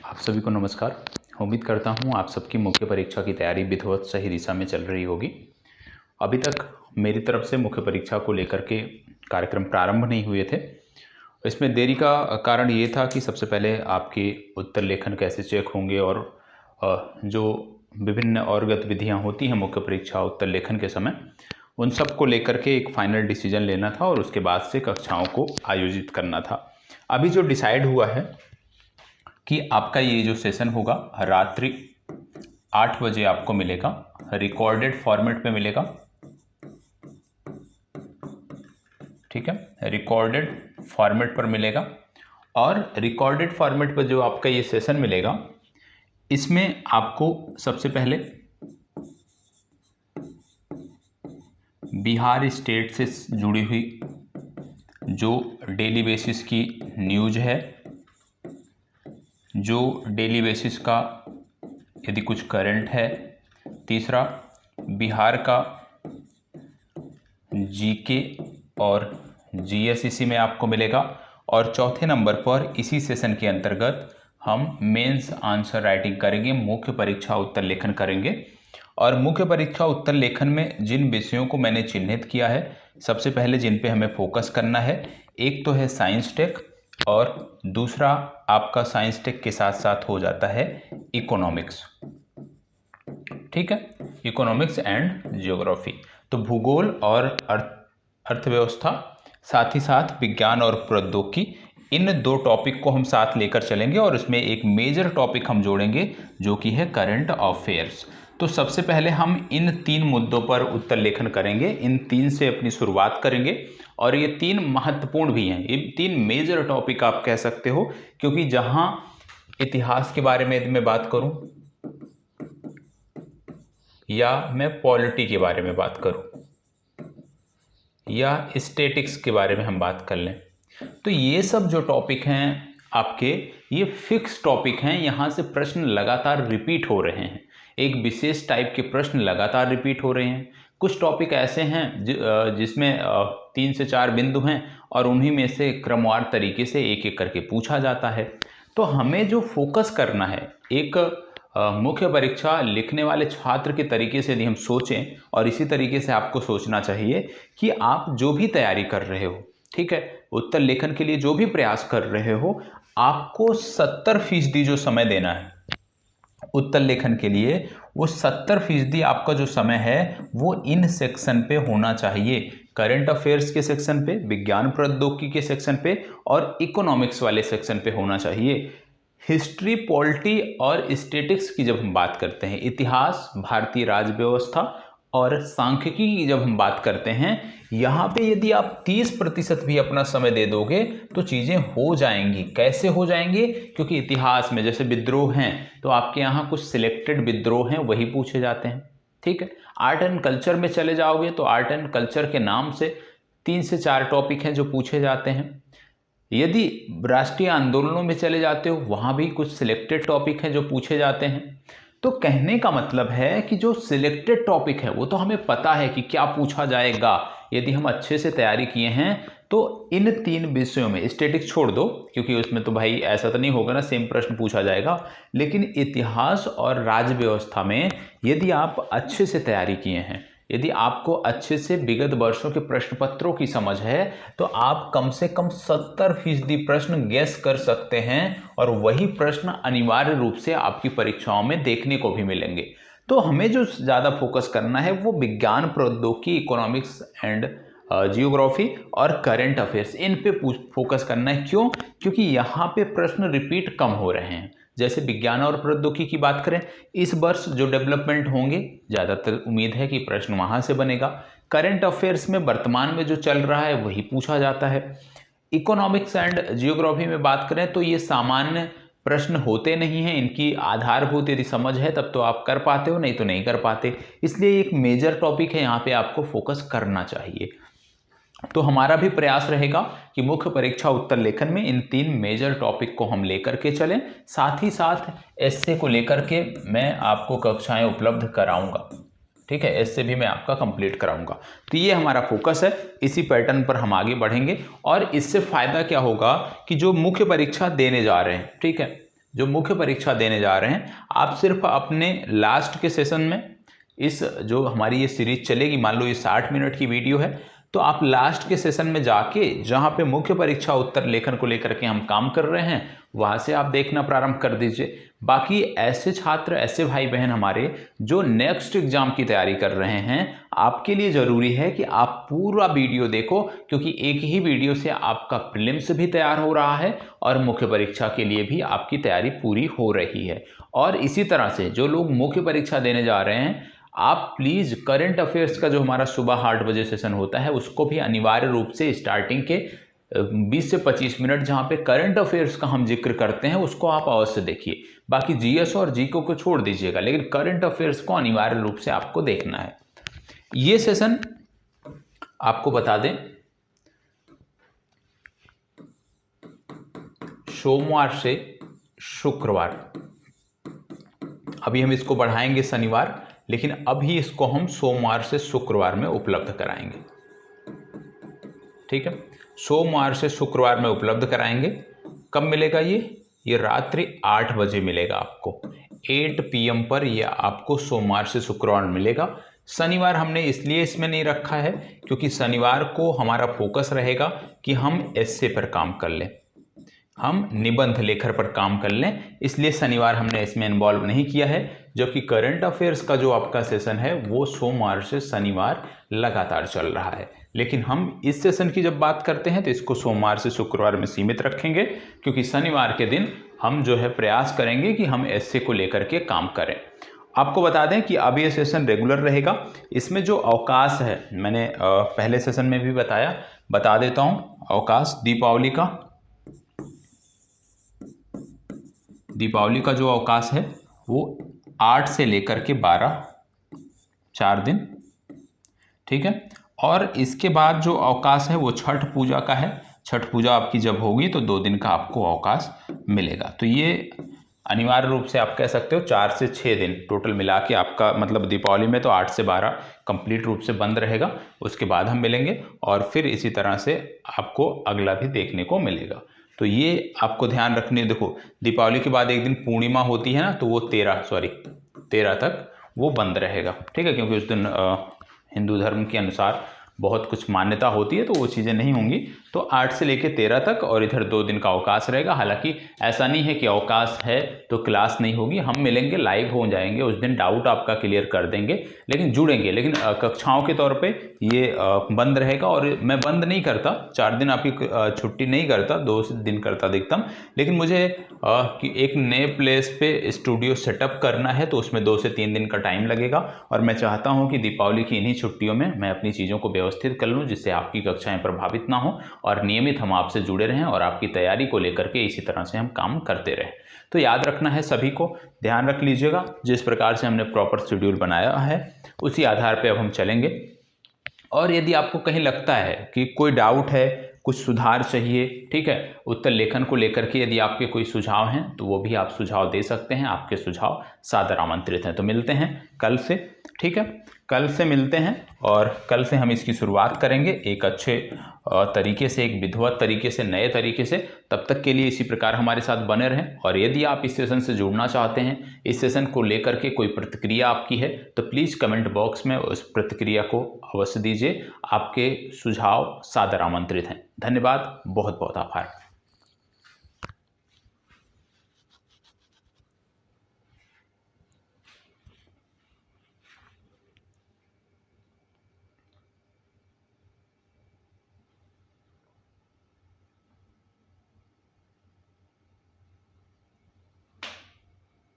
आप सभी को नमस्कार। उम्मीद करता हूँ आप सबकी मुख्य परीक्षा की तैयारी विधिवत सही दिशा में चल रही होगी। अभी तक मेरी तरफ से मुख्य परीक्षा को लेकर के कार्यक्रम प्रारंभ नहीं हुए थे। इसमें देरी का कारण ये था कि सबसे पहले आपके उत्तर लेखन कैसे चेक होंगे और जो विभिन्न और गतिविधियाँ होती हैं मुख्य परीक्षा उत्तर लेखन के समय, उन सब को लेकर के एक फाइनल डिसीजन लेना था और उसके बाद से कक्षाओं को आयोजित करना था। अभी जो डिसाइड हुआ है कि आपका ये जो सेशन होगा रात्रि 8 बजे आपको मिलेगा, रिकॉर्डेड फॉर्मेट पे मिलेगा। ठीक है, रिकॉर्डेड फॉर्मेट पर मिलेगा और रिकॉर्डेड फॉर्मेट पर जो आपका ये सेशन मिलेगा, इसमें आपको सबसे पहले बिहार स्टेट से जुड़ी हुई जो डेली बेसिस की न्यूज़ है, जो डेली बेसिस का यदि कुछ करंट है, तीसरा बिहार का जीके और जीएस इसी में आपको मिलेगा और चौथे नंबर पर इसी सेशन के अंतर्गत हम मेंस आंसर राइटिंग करेंगे, मुख्य परीक्षा उत्तर लेखन करेंगे। और मुख्य परीक्षा उत्तर लेखन में जिन विषयों को मैंने चिन्हित किया है, सबसे पहले जिन पे हमें फोकस करना है, एक तो है साइंस टेक और दूसरा आपका साइंस टेक के साथ साथ हो जाता है इकोनॉमिक्स। ठीक है, इकोनॉमिक्स एंड जियोग्राफी। तो भूगोल और अर्थव्यवस्था, साथ ही साथ विज्ञान और प्रौद्योगिकी, इन दो टॉपिक को हम साथ लेकर चलेंगे और इसमें एक मेजर टॉपिक हम जोड़ेंगे जो कि है करंट अफेयर्स। तो सबसे पहले हम इन 3 मुद्दों पर उत्तर लेखन करेंगे, इन 3 से अपनी शुरुआत करेंगे और ये 3 महत्वपूर्ण भी हैं। ये 3 मेजर टॉपिक आप कह सकते हो, क्योंकि जहां इतिहास के बारे में मैं बात करूं या मैं पॉलिटी के बारे में बात करूं या स्टैटिक्स के बारे में हम बात कर लें, तो ये सब जो टॉपिक हैं आपके, ये फिक्स टॉपिक हैं। यहाँ से प्रश्न लगातार रिपीट हो रहे हैं, एक विशेष टाइप के प्रश्न लगातार रिपीट हो रहे हैं। कुछ टॉपिक ऐसे हैं जिसमें 3 से 4 बिंदु हैं और उन्हीं में से क्रमवार तरीके से एक एक करके पूछा जाता है। तो हमें जो फोकस करना है, एक मुख्य परीक्षा लिखने वाले छात्र के तरीके से यदि हम सोचें, और इसी तरीके से आपको सोचना चाहिए कि आप जो भी तैयारी कर रहे हो, ठीक है, उत्तर लेखन के लिए जो भी प्रयास कर रहे हो, आपको 70% जो समय देना है उत्तर लेखन के लिए, वो 70% आपका जो समय है वो इन सेक्शन पे होना चाहिए। करंट अफेयर्स के सेक्शन पे, विज्ञान प्रौद्योगिकी के सेक्शन पे और इकोनॉमिक्स वाले सेक्शन पे होना चाहिए। हिस्ट्री, पॉलिटी और स्टैटिक्स की जब हम बात करते हैं, इतिहास, भारतीय राज्य व्यवस्था और सांख्यिकी की जब हम बात करते हैं, यहाँ पे यदि आप 30% भी अपना समय दे दोगे तो चीज़ें हो जाएंगी। कैसे हो जाएंगी? क्योंकि इतिहास में जैसे विद्रोह हैं तो आपके यहाँ कुछ सिलेक्टेड विद्रोह हैं, वही पूछे जाते हैं। ठीक है, आर्ट एंड कल्चर में चले जाओगे तो आर्ट एंड कल्चर के नाम से 3 से 4 टॉपिक हैं जो पूछे जाते हैं। यदि राष्ट्रीय आंदोलनों में चले जाते हो, वहाँ भी कुछ सिलेक्टेड टॉपिक हैं जो पूछे जाते हैं। तो कहने का मतलब है कि जो सिलेक्टेड टॉपिक है वो तो हमें पता है कि क्या पूछा जाएगा। यदि हम अच्छे से तैयारी किए हैं तो इन 3 विषयों में, स्टैटिक्स छोड़ दो क्योंकि उसमें तो भाई ऐसा तो नहीं होगा ना सेम प्रश्न पूछा जाएगा, लेकिन इतिहास और राज्य व्यवस्था में यदि आप अच्छे से तैयारी किए हैं, यदि आपको अच्छे से विगत वर्षों के प्रश्न पत्रों की समझ है, तो आप कम से कम 70% प्रश्न गेस कर सकते हैं और वही प्रश्न अनिवार्य रूप से आपकी परीक्षाओं में देखने को भी मिलेंगे। तो हमें जो ज़्यादा फोकस करना है वो विज्ञान प्रौद्योगिकी, इकोनॉमिक्स एंड जियोग्राफी और करंट अफेयर्स, इन पे फोकस करना है। क्यों? क्योंकि यहाँ पे प्रश्न रिपीट कम हो रहे हैं। जैसे विज्ञान और प्रौद्योगिकी की बात करें, इस वर्ष जो डेवलपमेंट होंगे, ज़्यादातर उम्मीद है कि प्रश्न वहाँ से बनेगा। करंट अफेयर्स में वर्तमान में जो चल रहा है वही पूछा जाता है। इकोनॉमिक्स एंड जियोग्राफी में बात करें तो ये सामान्य प्रश्न होते नहीं हैं, इनकी आधारभूत यदि समझ है तब तो आप कर पाते हो, नहीं तो नहीं कर पाते। इसलिए एक मेजर टॉपिक है, यहाँ पे आपको फोकस करना चाहिए। तो हमारा भी प्रयास रहेगा कि मुख्य परीक्षा उत्तर लेखन में इन 3 मेजर टॉपिक को हम लेकर के चलें। साथ ही साथ एस्से को लेकर के मैं आपको कक्षाएं उपलब्ध कराऊंगा। ठीक है, एस्से भी मैं आपका कंप्लीट कराऊंगा। तो ये हमारा फोकस है, इसी पैटर्न पर हम आगे बढ़ेंगे। और इससे फायदा क्या होगा कि जो मुख्य परीक्षा देने जा रहे हैं, ठीक है, जो मुख्य परीक्षा देने जा रहे हैं, आप सिर्फ अपने लास्ट के सेशन में, इस जो हमारी ये सीरीज चलेगी, मान लो ये 60 मिनट की वीडियो है, तो आप लास्ट के सेशन में जाके जहाँ पे मुख्य परीक्षा उत्तर लेखन को लेकर के हम काम कर रहे हैं, वहाँ से आप देखना प्रारंभ कर दीजिए। बाकी ऐसे छात्र, ऐसे भाई बहन हमारे जो नेक्स्ट एग्जाम की तैयारी कर रहे हैं, आपके लिए ज़रूरी है कि आप पूरा वीडियो देखो, क्योंकि एक ही वीडियो से आपका प्रीलिम्स भी तैयार हो रहा है और मुख्य परीक्षा के लिए भी आपकी तैयारी पूरी हो रही है। और इसी तरह से जो लोग मुख्य परीक्षा देने जा रहे हैं, आप प्लीज़ करंट अफेयर्स का जो हमारा सुबह 8 बजे सेशन होता है, उसको भी अनिवार्य रूप से स्टार्टिंग के 20 से 25 मिनट जहाँ पे करंट अफेयर्स का हम जिक्र करते हैं, उसको आप अवश्य देखिए। बाकी जीएस और जीके को छोड़ दीजिएगा, लेकिन करंट अफेयर्स को अनिवार्य रूप से आपको देखना है। ये सेशन आपको बता दें, सोमवार से शुक्रवार, अभी हम इसको बढ़ाएंगे शनिवार, लेकिन अभी इसको हम सोमवार से शुक्रवार में उपलब्ध कराएंगे। ठीक है, सोमवार से शुक्रवार में उपलब्ध कराएंगे। कब मिलेगा ये रात्रि 8 बजे मिलेगा आपको, 8 PM पर ये आपको सोमवार से शुक्रवार मिलेगा। शनिवार हमने इसलिए इसमें नहीं रखा है क्योंकि शनिवार को हमारा फोकस रहेगा कि हम एस्से पर काम कर लें, हम निबंध लेखन पर काम कर लें, इसलिए शनिवार हमने इसमें इन्वॉल्व नहीं किया है। जबकि करंट अफेयर्स का जो आपका सेशन है वो सोमवार से शनिवार लगातार चल रहा है, लेकिन हम इस सेशन की जब बात करते हैं तो इसको सोमवार से शुक्रवार में सीमित रखेंगे, क्योंकि शनिवार के दिन हम जो है प्रयास करेंगे कि हम एस्से को लेकर के काम करें। आपको बता दें कि अब ये सेशन रेगुलर रहेगा। इसमें जो अवकाश है, मैंने पहले सेशन में भी बताया, बता देता हूँ। अवकाश दीपावली का जो अवकाश है वो 8 से लेकर के 12, 4 दिन। ठीक है, और इसके बाद जो अवकाश है वो छठ पूजा का है। छठ पूजा आपकी जब होगी तो 2 दिन का आपको अवकाश मिलेगा। तो ये अनिवार्य रूप से आप कह सकते हो 4 से 6 दिन टोटल मिला के आपका, मतलब दीपावली में तो 8 से 12 कंप्लीट रूप से बंद रहेगा। उसके बाद हम मिलेंगे और फिर इसी तरह से आपको अगला भी देखने को मिलेगा। तो ये आपको ध्यान रखने, देखो दीपावली के बाद एक दिन पूर्णिमा होती है ना, तो वो 13 तक वो बंद रहेगा। ठीक है, क्योंकि उस दिन हिंदू धर्म के अनुसार बहुत कुछ मान्यता होती है, तो वो चीज़ें नहीं होंगी। तो 8 से लेकर 13 तक और इधर 2 दिन का अवकाश रहेगा। हालांकि ऐसा नहीं है कि अवकाश है तो क्लास नहीं होगी, हम मिलेंगे, लाइव हो जाएंगे उस दिन, डाउट आपका क्लियर कर देंगे, लेकिन जुड़ेंगे। लेकिन कक्षाओं के तौर पे ये बंद रहेगा। और मैं बंद नहीं करता, 4 दिन आपकी छुट्टी नहीं करता, 2 दिन करता अधिकतम, लेकिन मुझे कि एक नए प्लेस पे स्टूडियो सेटअप करना है, तो उसमें 2 से 3 दिन का टाइम लगेगा। और मैं चाहता हूँ कि दीपावली की इन्हीं छुट्टियों में मैं अपनी चीज़ों को व्यवस्थित कर लूँ, जिससे आपकी कक्षाएं प्रभावित ना हो और नियमित हम आपसे जुड़े रहें और आपकी तैयारी को लेकर के इसी तरह से हम काम करते रहें। तो याद रखना है, सभी को ध्यान रख लीजिएगा, जिस प्रकार से हमने प्रॉपर शेड्यूल बनाया है उसी आधार पर अब हम चलेंगे। और यदि आपको कहीं लगता है कि कोई डाउट है, कुछ सुधार चाहिए, ठीक है, उत्तर लेखन को लेकर के यदि आपके कोई सुझाव हैं तो वो भी आप सुझाव दे सकते हैं। आपके सुझाव सादर आमंत्रित हैं। तो मिलते हैं कल से, ठीक है, कल से मिलते हैं और कल से हम इसकी शुरुआत करेंगे एक अच्छे तरीके से, एक विधिवत तरीके से, नए तरीके से। तब तक के लिए इसी प्रकार हमारे साथ बने रहें। और यदि आप इस सेशन से जुड़ना चाहते हैं, इस सेशन को लेकर के कोई प्रतिक्रिया आपकी है, तो प्लीज़ कमेंट बॉक्स में उस प्रतिक्रिया को अवश्य दीजिए। आपके सुझाव सादर आमंत्रित हैं। धन्यवाद, बहुत बहुत आभार।